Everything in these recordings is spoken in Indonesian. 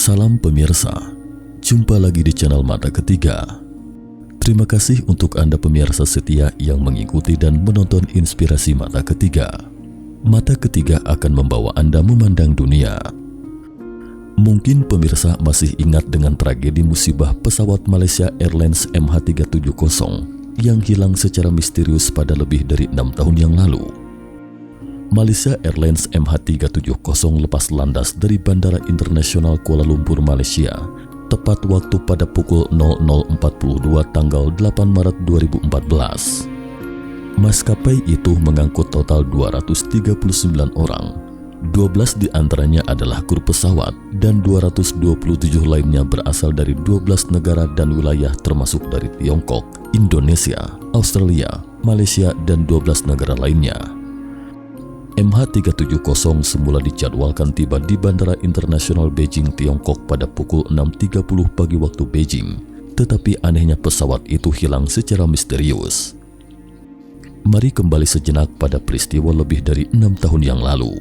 Salam pemirsa, jumpa lagi di channel Mata Ketiga. Terima kasih untuk Anda pemirsa setia yang mengikuti dan menonton inspirasi Mata Ketiga. Mata Ketiga akan membawa Anda memandang dunia. Mungkin pemirsa masih ingat dengan tragedi musibah pesawat Malaysia Airlines MH370 yang hilang secara misterius pada lebih dari 6 tahun yang lalu. Malaysia Airlines MH370 lepas landas dari Bandara Internasional Kuala Lumpur, Malaysia, tepat waktu pada pukul 00.42 tanggal 8 Maret 2014. Maskapai itu mengangkut total 239 orang. 12 diantaranya adalah kru pesawat dan 227 lainnya berasal dari 12 negara dan wilayah termasuk dari Tiongkok, Indonesia, Australia, Malaysia, dan 12 negara lainnya. MH370 semula dijadwalkan tiba di Bandara Internasional Beijing, Tiongkok pada pukul 6.30 pagi waktu Beijing, tetapi anehnya pesawat itu hilang secara misterius. Mari kembali sejenak pada peristiwa lebih dari 6 tahun yang lalu.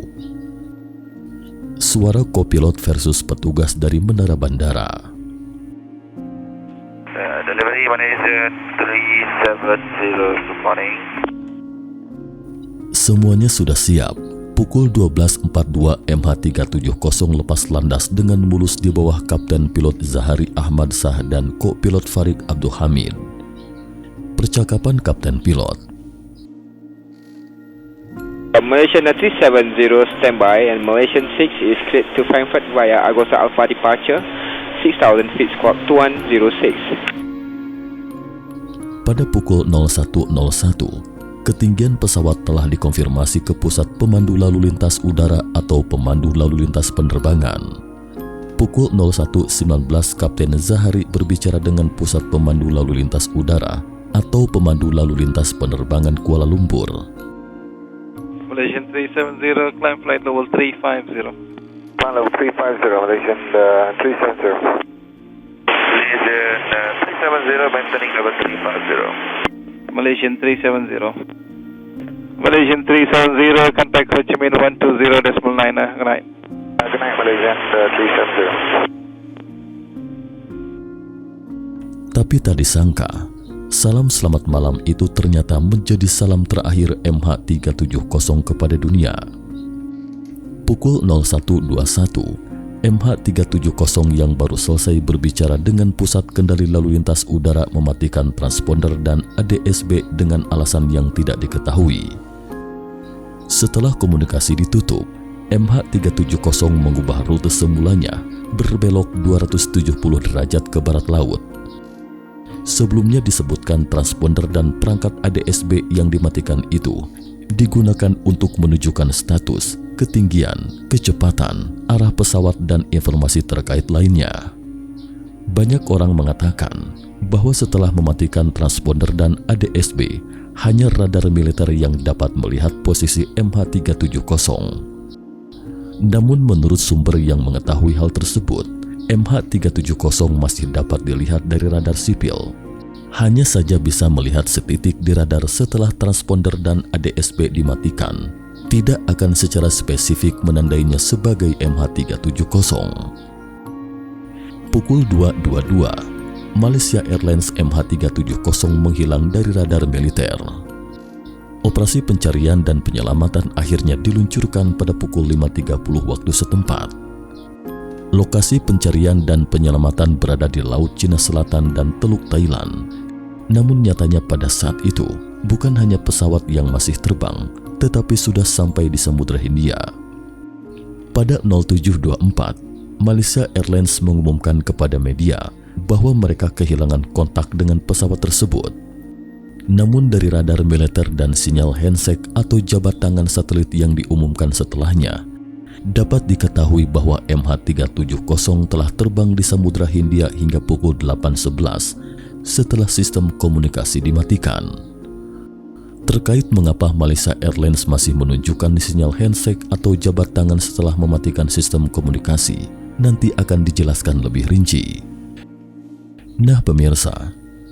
Suara kopilot versus petugas dari menara bandara. Delivery Malaysia 370, good morning. Semuanya sudah siap. Pukul 12.42 MH370 lepas landas dengan mulus di bawah Kapten Pilot Zahari Ahmad Shah dan Ko-Pilot Farid Abdul Hamid. Percakapan Kapten Pilot. Malaysian 370 standby and Malaysian 6 is cleared to Frankfurt via Agosa Alpha departure 6,000 feet squawk 2106. Pada pukul 01.01, ketinggian pesawat telah dikonfirmasi ke Pusat Pemandu Lalu Lintas Udara atau Pemandu Lalu Lintas Penerbangan. Pukul 01.19, Kapten Zahari berbicara dengan Pusat Pemandu Lalu Lintas Udara atau Pemandu Lalu Lintas Penerbangan Kuala Lumpur. Malaysian 370, climb flight level 350. Climb level 350, Malaysian 370. Malaysian 370, maintaining level 350. Malaysian 370. Malaysian 370, contact Ho Chi Minh 120.9. Good night. Good night, Malaysian 370. Tapi tak disangka, salam selamat malam itu ternyata menjadi salam terakhir MH370 kepada dunia. Pukul 01.21, MH370 yang baru selesai berbicara dengan Pusat Kendali Lalu Lintas Udara mematikan transponder dan ADSB dengan alasan yang tidak diketahui. Setelah komunikasi ditutup, MH370 mengubah rute semulanya, berbelok 270 derajat ke barat laut. Sebelumnya disebutkan transponder dan perangkat ADSB yang dimatikan itu digunakan untuk menunjukkan status, ketinggian, kecepatan, arah pesawat dan informasi terkait lainnya. Banyak orang mengatakan bahwa setelah mematikan transponder dan ADSB, hanya radar militer yang dapat melihat posisi MH370. Namun menurut sumber yang mengetahui hal tersebut, MH370 masih dapat dilihat dari radar sipil. Hanya saja bisa melihat setitik di radar setelah transponder dan ADSB dimatikan. Tidak akan secara spesifik menandainya sebagai MH370. Pukul 2.22, Malaysia Airlines MH370 menghilang dari radar militer. Operasi pencarian dan penyelamatan akhirnya diluncurkan pada pukul 5.30 waktu setempat. Lokasi pencarian dan penyelamatan berada di Laut Cina Selatan dan Teluk Thailand. Namun nyatanya pada saat itu, bukan hanya pesawat yang masih terbang, tetapi sudah sampai di Samudra Hindia. Pada 07.24, Malaysia Airlines mengumumkan kepada media bahwa mereka kehilangan kontak dengan pesawat tersebut. Namun dari radar militer dan sinyal handshake atau jabat tangan satelit yang diumumkan setelahnya, dapat diketahui bahwa MH370 telah terbang di Samudra Hindia hingga pukul 8.11 setelah sistem komunikasi dimatikan. Terkait mengapa Malaysia Airlines masih menunjukkan sinyal handshake atau jabat tangan setelah mematikan sistem komunikasi, nanti akan dijelaskan lebih rinci. Nah pemirsa,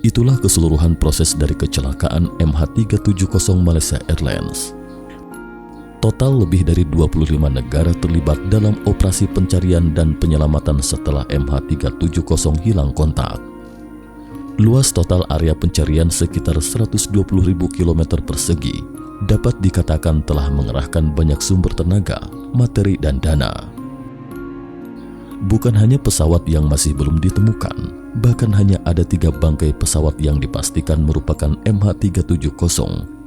itulah keseluruhan proses dari kecelakaan MH370 Malaysia Airlines. Total lebih dari 25 negara terlibat dalam operasi pencarian dan penyelamatan setelah MH370 hilang kontak. Luas total area pencarian sekitar 120.000 km persegi, dapat dikatakan telah mengerahkan banyak sumber tenaga, materi, dan dana. Bukan hanya pesawat yang masih belum ditemukan, bahkan hanya ada 3 bangkai pesawat yang dipastikan merupakan MH370,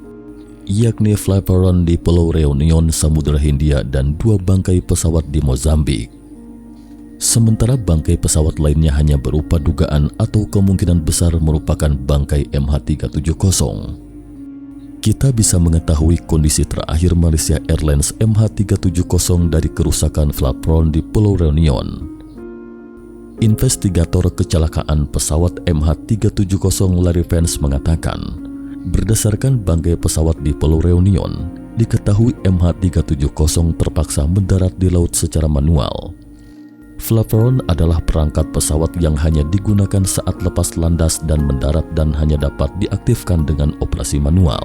yakni Flaperon di Pulau Reunion, Samudra Hindia, dan 2 bangkai pesawat di Mozambik. Sementara bangkai pesawat lainnya hanya berupa dugaan atau kemungkinan besar merupakan bangkai MH370. Kita bisa mengetahui kondisi terakhir Malaysia Airlines MH370 dari kerusakan Flaperon di Pulau Reunion. Investigator kecelakaan pesawat MH370 Larry Vance mengatakan, berdasarkan bangkai pesawat di Pulau Reunion, diketahui MH370 terpaksa mendarat di laut secara manual. Flaperon adalah perangkat pesawat yang hanya digunakan saat lepas landas dan mendarat dan hanya dapat diaktifkan dengan operasi manual.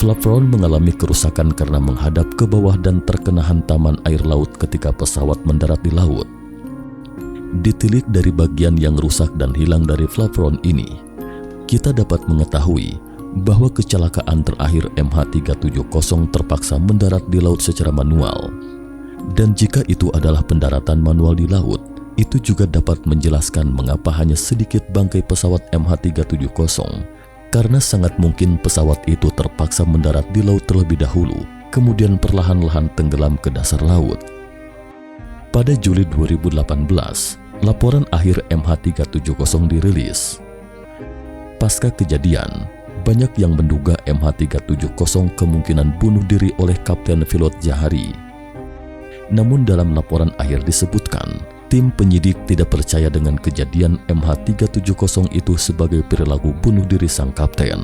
Flaperon mengalami kerusakan karena menghadap ke bawah dan terkena hantaman air laut ketika pesawat mendarat di laut. Ditilik dari bagian yang rusak dan hilang dari Flaperon ini, kita dapat mengetahui bahwa kecelakaan terakhir MH370 terpaksa mendarat di laut secara manual. Dan jika itu adalah pendaratan manual di laut, itu juga dapat menjelaskan mengapa hanya sedikit bangkai pesawat MH370, karena sangat mungkin pesawat itu terpaksa mendarat di laut terlebih dahulu, kemudian perlahan-lahan tenggelam ke dasar laut. Pada Juli 2018, laporan akhir MH370 dirilis. Pasca kejadian, banyak yang menduga MH370 kemungkinan bunuh diri oleh Kapten Pilot Jahari. Namun dalam laporan akhir disebutkan, tim penyidik tidak percaya dengan kejadian MH370 itu sebagai perilaku bunuh diri sang kapten.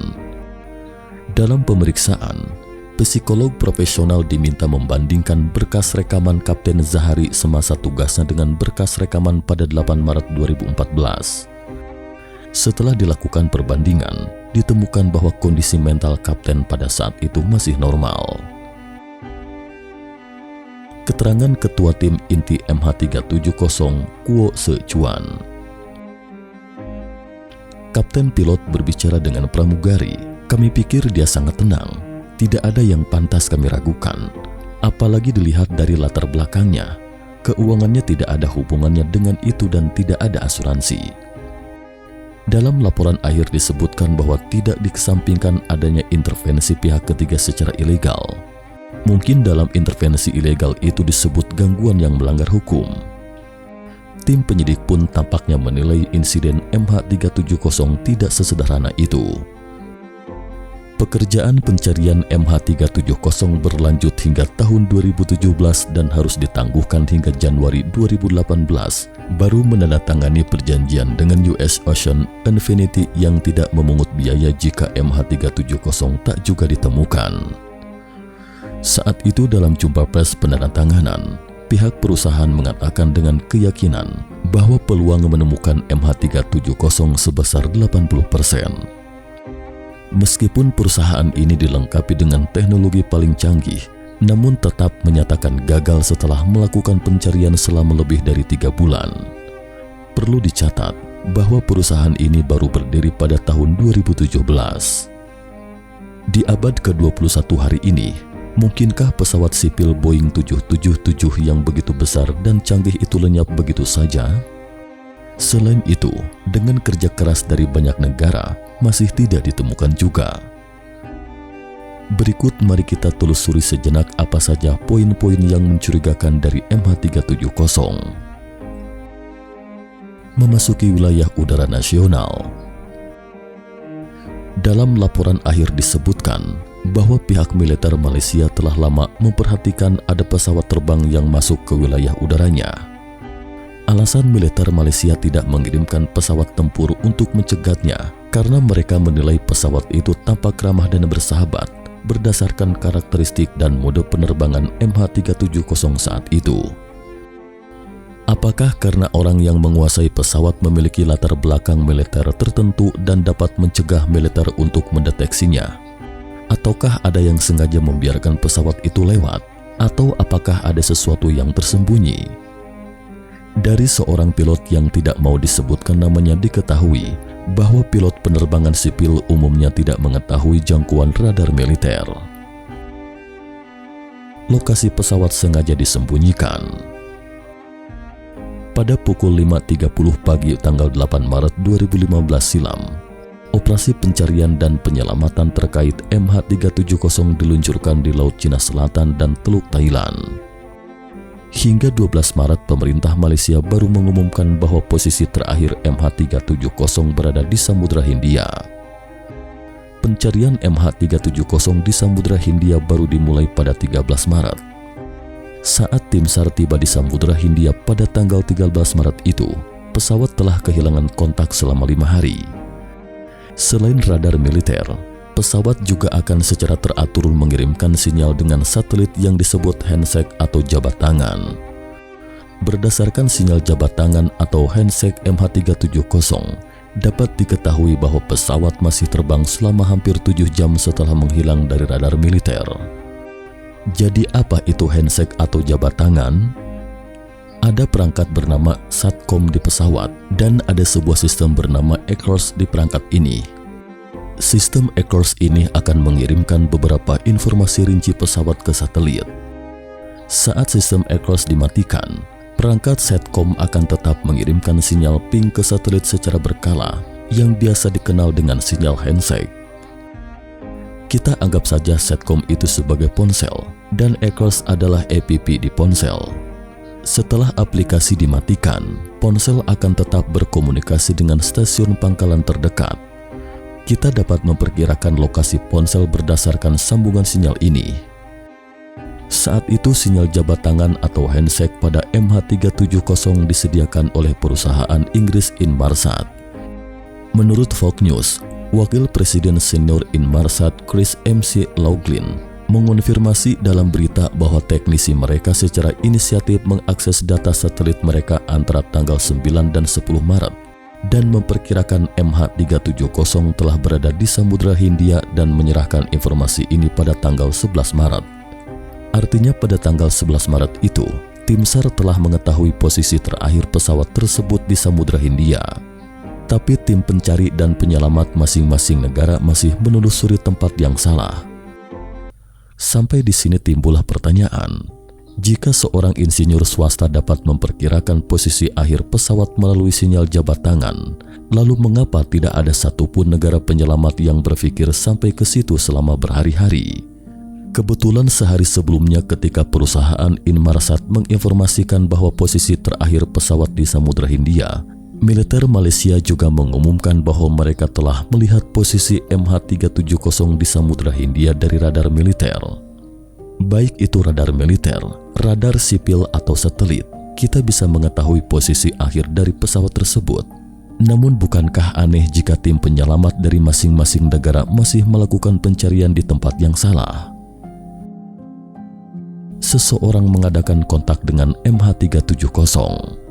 Dalam pemeriksaan, psikolog profesional diminta membandingkan berkas rekaman Kapten Zahari semasa tugasnya dengan berkas rekaman pada 8 Maret 2014. Setelah dilakukan perbandingan, ditemukan bahwa kondisi mental kapten pada saat itu masih normal. Keterangan Ketua Tim Inti MH370, Kuo Se Chuan. Kapten pilot berbicara dengan pramugari. Kami pikir dia sangat tenang. Tidak ada yang pantas kami ragukan. Apalagi dilihat dari latar belakangnya. Keuangannya tidak ada hubungannya dengan itu dan tidak ada asuransi. Dalam laporan akhir disebutkan bahwa tidak dikesampingkan adanya intervensi pihak ketiga secara ilegal. Mungkin dalam intervensi ilegal itu disebut gangguan yang melanggar hukum. Tim penyidik pun tampaknya menilai insiden MH370 tidak sesederhana itu. Pekerjaan pencarian MH370 berlanjut hingga tahun 2017 dan harus ditangguhkan hingga Januari 2018, baru menandatangani perjanjian dengan US Ocean Infinity yang tidak memungut biaya jika MH370 tak juga ditemukan. Saat itu dalam jumpa pers penandatanganan, pihak perusahaan mengatakan dengan keyakinan bahwa peluang menemukan MH370 sebesar 80%. Meskipun perusahaan ini dilengkapi dengan teknologi paling canggih, namun tetap menyatakan gagal setelah melakukan pencarian selama lebih dari 3 bulan. Perlu dicatat bahwa perusahaan ini baru berdiri pada tahun 2017. Di abad ke-21 hari ini, mungkinkah pesawat sipil Boeing 777 yang begitu besar dan canggih itu lenyap begitu saja? Selain itu, dengan kerja keras dari banyak negara, masih tidak ditemukan juga. Berikut mari kita telusuri sejenak apa saja poin-poin yang mencurigakan dari MH370. Memasuki wilayah udara nasional. Dalam laporan akhir disebutkan bahwa pihak militer Malaysia telah lama memperhatikan ada pesawat terbang yang masuk ke wilayah udaranya. Alasan militer Malaysia tidak mengirimkan pesawat tempur untuk mencegatnya karena mereka menilai pesawat itu tampak ramah dan bersahabat berdasarkan karakteristik dan mode penerbangan MH370 saat itu. Apakah karena orang yang menguasai pesawat memiliki latar belakang militer tertentu dan dapat mencegah militer untuk mendeteksinya? Ataukah ada yang sengaja membiarkan pesawat itu lewat? Atau apakah ada sesuatu yang tersembunyi? Dari seorang pilot yang tidak mau disebutkan namanya diketahui bahwa pilot penerbangan sipil umumnya tidak mengetahui jangkauan radar militer. Lokasi pesawat sengaja disembunyikan. Pada pukul 5.30 pagi tanggal 8 Maret 2015 silam, operasi pencarian dan penyelamatan terkait MH370 diluncurkan di Laut Cina Selatan dan Teluk Thailand. Hingga 12 Maret, pemerintah Malaysia baru mengumumkan bahwa posisi terakhir MH370 berada di Samudra Hindia. Pencarian MH370 di Samudra Hindia baru dimulai pada 13 Maret. Saat tim SAR tiba di Samudra Hindia pada tanggal 13 Maret itu, pesawat telah kehilangan kontak selama 5 hari. Selain radar militer, pesawat juga akan secara teratur mengirimkan sinyal dengan satelit yang disebut handshake atau jabat tangan. Berdasarkan sinyal jabat tangan atau handshake MH370, dapat diketahui bahwa pesawat masih terbang selama hampir 7 jam setelah menghilang dari radar militer. Jadi apa itu handshake atau jabat tangan? Ada perangkat bernama SATCOM di pesawat dan ada sebuah sistem bernama ECROS di perangkat ini. Sistem ECROS ini akan mengirimkan beberapa informasi rinci pesawat ke satelit. Saat sistem ECROS dimatikan, perangkat SATCOM akan tetap mengirimkan sinyal ping ke satelit secara berkala yang biasa dikenal dengan sinyal handshake. Kita anggap saja SATCOM itu sebagai ponsel dan ECROS adalah APP di ponsel. Setelah aplikasi dimatikan, ponsel akan tetap berkomunikasi dengan stasiun pangkalan terdekat. Kita dapat memperkirakan lokasi ponsel berdasarkan sambungan sinyal ini. Saat itu sinyal jabat tangan atau handshake pada MH370 disediakan oleh perusahaan Inggris Inmarsat. Menurut Fox News, Wakil Presiden Senior Inmarsat Chris MC Laughlin mengonfirmasi dalam berita bahwa teknisi mereka secara inisiatif mengakses data satelit mereka antara tanggal 9 dan 10 Maret dan memperkirakan MH370 telah berada di Samudra Hindia dan menyerahkan informasi ini pada tanggal 11 Maret. Artinya pada tanggal 11 Maret itu, tim SAR telah mengetahui posisi terakhir pesawat tersebut di Samudra Hindia. Tapi tim pencari dan penyelamat masing-masing negara masih menelusuri tempat yang salah. Sampai di sini timbullah pertanyaan, jika seorang insinyur swasta dapat memperkirakan posisi akhir pesawat melalui sinyal jabat tangan, lalu mengapa tidak ada satupun negara penyelamat yang berpikir sampai ke situ selama berhari-hari? Kebetulan sehari sebelumnya ketika perusahaan Inmarsat menginformasikan bahwa posisi terakhir pesawat di Samudra Hindia, militer Malaysia juga mengumumkan bahwa mereka telah melihat posisi MH370 di Samudra Hindia dari radar militer. Baik itu radar militer, radar sipil atau satelit, kita bisa mengetahui posisi akhir dari pesawat tersebut. Namun bukankah aneh jika tim penyelamat dari masing-masing negara masih melakukan pencarian di tempat yang salah? Seseorang mengadakan kontak dengan MH370.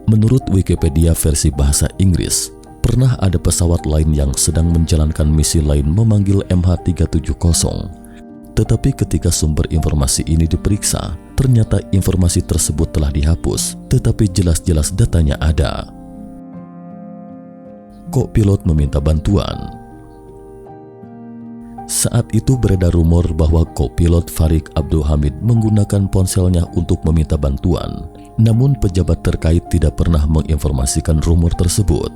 Menurut Wikipedia versi bahasa Inggris, pernah ada pesawat lain yang sedang menjalankan misi lain memanggil MH370. Tetapi ketika sumber informasi ini diperiksa, ternyata informasi tersebut telah dihapus, tetapi jelas-jelas datanya ada. Kok pilot meminta bantuan? Saat itu beredar rumor bahwa kopilot Farid Abdul Hamid menggunakan ponselnya untuk meminta bantuan. Namun pejabat terkait tidak pernah menginformasikan rumor tersebut.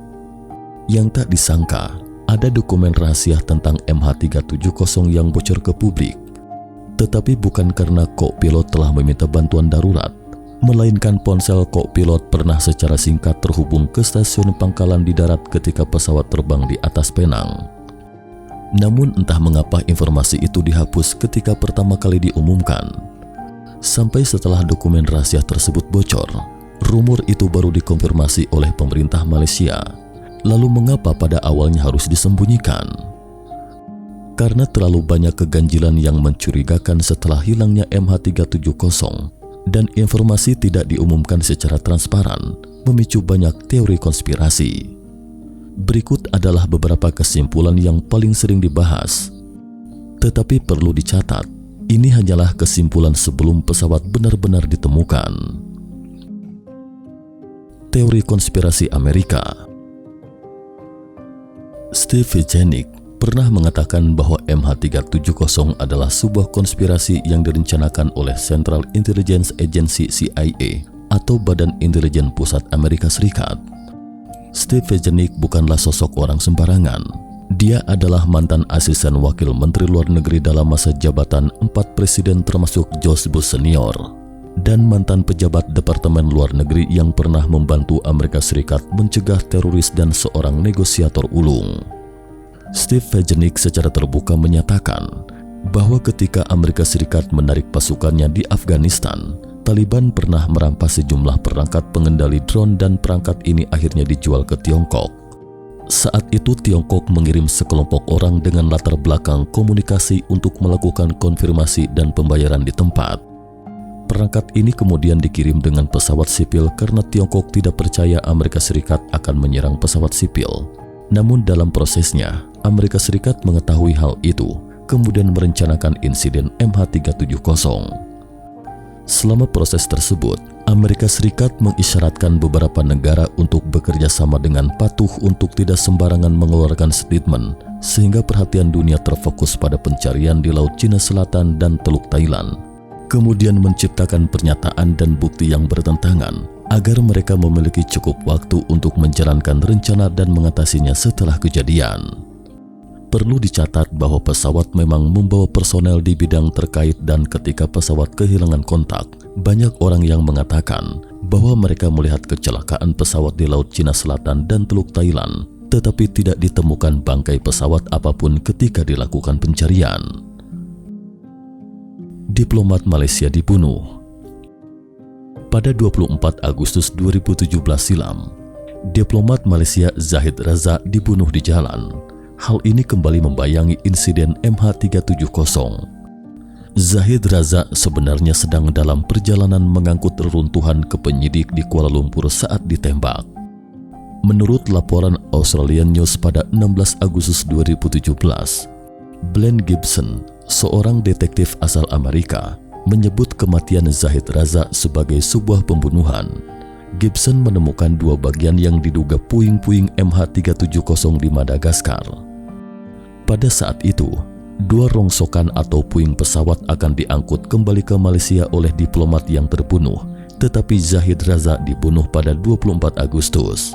Yang tak disangka, ada dokumen rahasia tentang MH370 yang bocor ke publik. Tetapi bukan karena kopilot telah meminta bantuan darurat, melainkan ponsel kopilot pernah secara singkat terhubung ke stasiun pangkalan di darat ketika pesawat terbang di atas Penang. Namun entah mengapa informasi itu dihapus ketika pertama kali diumumkan. Sampai setelah dokumen rahasia tersebut bocor, rumor itu baru dikonfirmasi oleh pemerintah Malaysia. Lalu mengapa pada awalnya harus disembunyikan? Karena terlalu banyak keganjilan yang mencurigakan setelah hilangnya MH370 dan informasi tidak diumumkan secara transparan, memicu banyak teori konspirasi. Berikut adalah beberapa kesimpulan yang paling sering dibahas. Tetapi perlu dicatat, ini hanyalah kesimpulan sebelum pesawat benar-benar ditemukan. Teori konspirasi Amerika. Steve Vizenick pernah mengatakan bahwa MH370 adalah sebuah konspirasi yang direncanakan oleh Central Intelligence Agency CIA atau Badan Intelijen Pusat Amerika Serikat. Steve Vizenick bukanlah sosok orang sembarangan. Dia adalah mantan asisten wakil Menteri Luar Negeri dalam masa jabatan 4 presiden termasuk George Bush Senior, dan mantan pejabat Departemen Luar Negeri yang pernah membantu Amerika Serikat mencegah teroris dan seorang negosiator ulung. Steve Vizenick secara terbuka menyatakan bahwa ketika Amerika Serikat menarik pasukannya di Afghanistan, Taliban pernah merampas sejumlah perangkat pengendali drone dan perangkat ini akhirnya dijual ke Tiongkok. Saat itu Tiongkok mengirim sekelompok orang dengan latar belakang komunikasi untuk melakukan konfirmasi dan pembayaran di tempat. Perangkat ini kemudian dikirim dengan pesawat sipil karena Tiongkok tidak percaya Amerika Serikat akan menyerang pesawat sipil. Namun dalam prosesnya, Amerika Serikat mengetahui hal itu, kemudian merencanakan insiden MH370. Selama proses tersebut, Amerika Serikat mengisyaratkan beberapa negara untuk bekerja sama dengan patuh untuk tidak sembarangan mengeluarkan statement, sehingga perhatian dunia terfokus pada pencarian di Laut Cina Selatan dan Teluk Thailand. Kemudian menciptakan pernyataan dan bukti yang bertentangan, agar mereka memiliki cukup waktu untuk menjalankan rencana dan mengatasinya setelah kejadian. Perlu dicatat bahwa pesawat memang membawa personel di bidang terkait dan ketika pesawat kehilangan kontak, banyak orang yang mengatakan bahwa mereka melihat kecelakaan pesawat di Laut Cina Selatan dan Teluk Thailand, tetapi tidak ditemukan bangkai pesawat apapun ketika dilakukan pencarian. Diplomat Malaysia dibunuh. Pada 24 Agustus 2017 silam, diplomat Malaysia Zahid Razak dibunuh di jalan. Hal ini kembali membayangi insiden MH370. Zahid Razak sebenarnya sedang dalam perjalanan mengangkut reruntuhan ke penyidik di Kuala Lumpur saat ditembak. Menurut laporan Australian News pada 16 Agustus 2017, Glenn Gibson, seorang detektif asal Amerika, menyebut kematian Zahid Razak sebagai sebuah pembunuhan. Gibson menemukan 2 bagian yang diduga puing-puing MH370 di Madagaskar. Pada saat itu, 2 rongsokan atau puing pesawat akan diangkut kembali ke Malaysia oleh diplomat yang terbunuh, tetapi Zahid Razak dibunuh pada 24 Agustus.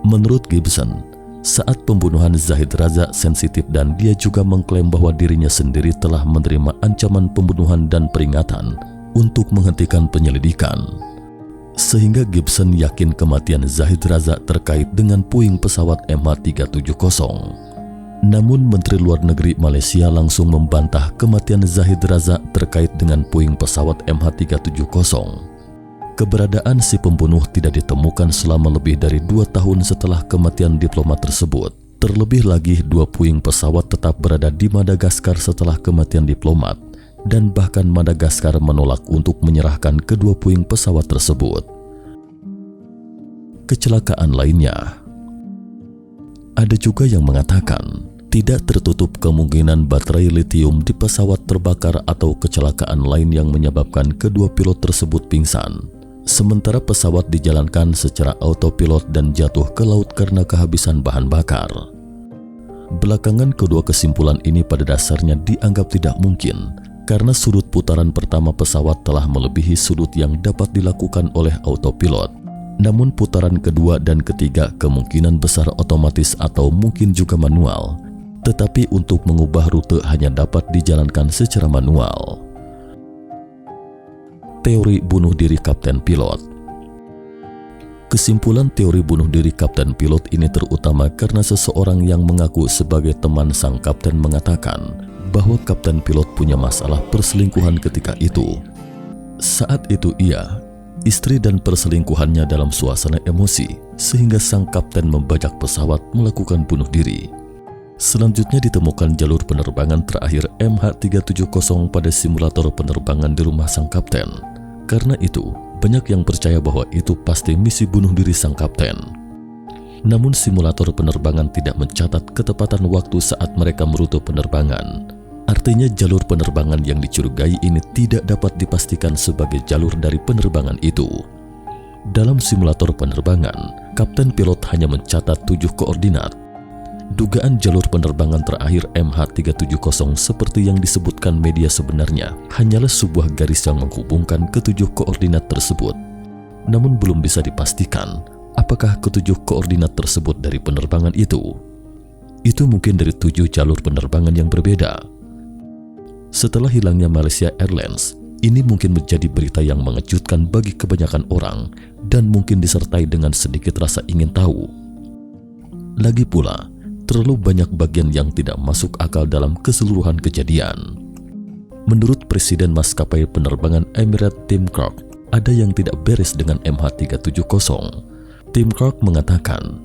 Menurut Gibson, saat pembunuhan Zahid Razak sensitif dan dia juga mengklaim bahwa dirinya sendiri telah menerima ancaman pembunuhan dan peringatan untuk menghentikan penyelidikan. Sehingga Gibson yakin kematian Zahid Razak terkait dengan puing pesawat MH370. Namun Menteri Luar Negeri Malaysia langsung membantah kematian Zahid Razak terkait dengan puing pesawat MH370. Keberadaan si pembunuh tidak ditemukan selama lebih dari 2 tahun setelah kematian diplomat tersebut. Terlebih lagi 2 puing pesawat tetap berada di Madagaskar setelah kematian diplomat, dan bahkan Madagaskar menolak untuk menyerahkan kedua puing pesawat tersebut. Kecelakaan lainnya. Ada juga yang mengatakan tidak tertutup kemungkinan baterai litium di pesawat terbakar atau kecelakaan lain yang menyebabkan kedua pilot tersebut pingsan. Sementara pesawat dijalankan secara autopilot dan jatuh ke laut karena kehabisan bahan bakar. Belakangan kedua kesimpulan ini pada dasarnya dianggap tidak mungkin karena sudut putaran pertama pesawat telah melebihi sudut yang dapat dilakukan oleh autopilot. Namun putaran kedua dan ketiga kemungkinan besar otomatis atau mungkin juga manual. Tetapi untuk mengubah rute hanya dapat dijalankan secara manual. Teori bunuh diri kapten pilot. Kesimpulan teori bunuh diri kapten pilot ini terutama karena seseorang yang mengaku sebagai teman sang kapten mengatakan bahwa kapten pilot punya masalah perselingkuhan ketika itu. Saat itu istri dan perselingkuhannya dalam suasana emosi sehingga sang kapten membajak pesawat melakukan bunuh diri. Selanjutnya ditemukan jalur penerbangan terakhir MH370 pada simulator penerbangan di rumah sang kapten. Karena itu, banyak yang percaya bahwa itu pasti misi bunuh diri sang kapten. Namun simulator penerbangan tidak mencatat ketepatan waktu saat mereka merute penerbangan. Artinya jalur penerbangan yang dicurigai ini tidak dapat dipastikan sebagai jalur dari penerbangan itu. Dalam simulator penerbangan, kapten pilot hanya mencatat 7 koordinat. Dugaan jalur penerbangan terakhir MH370 seperti yang disebutkan media sebenarnya hanyalah sebuah garis yang menghubungkan ketujuh koordinat tersebut. Namun belum bisa dipastikan apakah ketujuh koordinat tersebut dari penerbangan itu. Itu mungkin dari 7 jalur penerbangan yang berbeda. Setelah hilangnya Malaysia Airlines, ini mungkin menjadi berita yang mengejutkan bagi kebanyakan orang dan mungkin disertai dengan sedikit rasa ingin tahu. Lagi pula, terlalu banyak bagian yang tidak masuk akal dalam keseluruhan kejadian. Menurut Presiden Maskapai Penerbangan Emirates Tim Clark, ada yang tidak beres dengan MH370. Tim Clark mengatakan,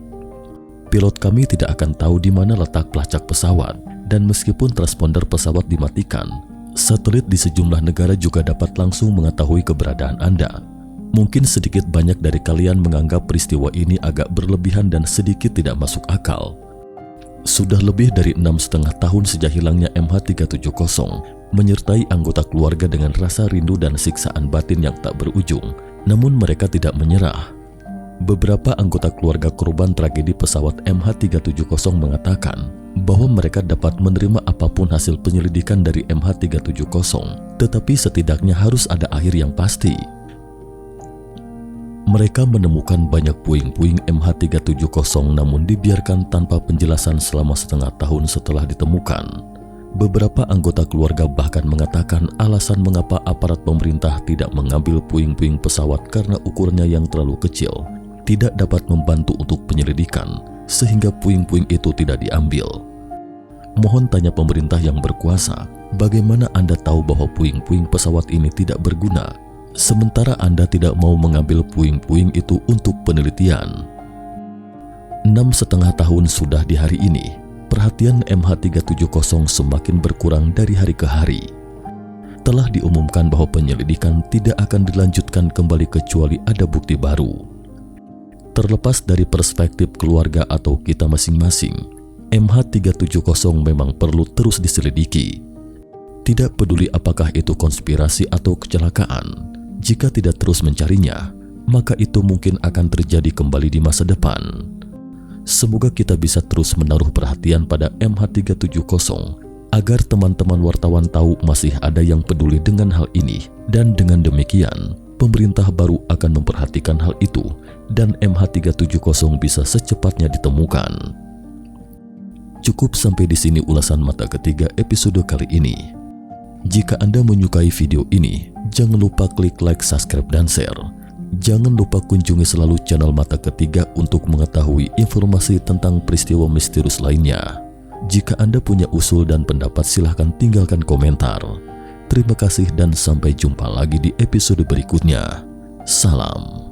pilot kami tidak akan tahu di mana letak pelacak pesawat, dan meskipun transponder pesawat dimatikan, satelit di sejumlah negara juga dapat langsung mengetahui keberadaan Anda. Mungkin sedikit banyak dari kalian menganggap peristiwa ini agak berlebihan dan sedikit tidak masuk akal. Sudah lebih dari 6,5 tahun sejak hilangnya MH370, menyertai anggota keluarga dengan rasa rindu dan siksaan batin yang tak berujung, namun mereka tidak menyerah. Beberapa anggota keluarga korban tragedi pesawat MH370 mengatakan bahwa mereka dapat menerima apapun hasil penyelidikan dari MH370, tetapi setidaknya harus ada akhir yang pasti. Mereka menemukan banyak puing-puing MH370 namun dibiarkan tanpa penjelasan selama setengah tahun setelah ditemukan. Beberapa anggota keluarga bahkan mengatakan alasan mengapa aparat pemerintah tidak mengambil puing-puing pesawat karena ukurannya yang terlalu kecil tidak dapat membantu untuk penyelidikan, sehingga puing-puing itu tidak diambil. Mohon tanya pemerintah yang berkuasa, bagaimana Anda tahu bahwa puing-puing pesawat ini tidak berguna, sementara Anda tidak mau mengambil puing-puing itu untuk penelitian? 6,5 tahun sudah di hari ini, perhatian MH370 semakin berkurang dari hari ke hari. Telah diumumkan bahwa penyelidikan tidak akan dilanjutkan kembali kecuali ada bukti baru. Terlepas dari perspektif keluarga atau kita masing-masing, MH370 memang perlu terus diselidiki. Tidak peduli apakah itu konspirasi atau kecelakaan, jika tidak terus mencarinya, maka itu mungkin akan terjadi kembali di masa depan. Semoga kita bisa terus menaruh perhatian pada MH370 agar teman-teman wartawan tahu masih ada yang peduli dengan hal ini, dan dengan demikian pemerintah baru akan memperhatikan hal itu dan MH370 bisa secepatnya ditemukan. Cukup sampai di sini ulasan mata ketiga episode kali ini. Jika Anda menyukai video ini, jangan lupa klik like, subscribe, dan share. Jangan lupa kunjungi selalu channel Mata Ketiga untuk mengetahui informasi tentang peristiwa misterius lainnya. Jika Anda punya usul dan pendapat, silahkan tinggalkan komentar. Terima kasih dan sampai jumpa lagi di episode berikutnya. Salam.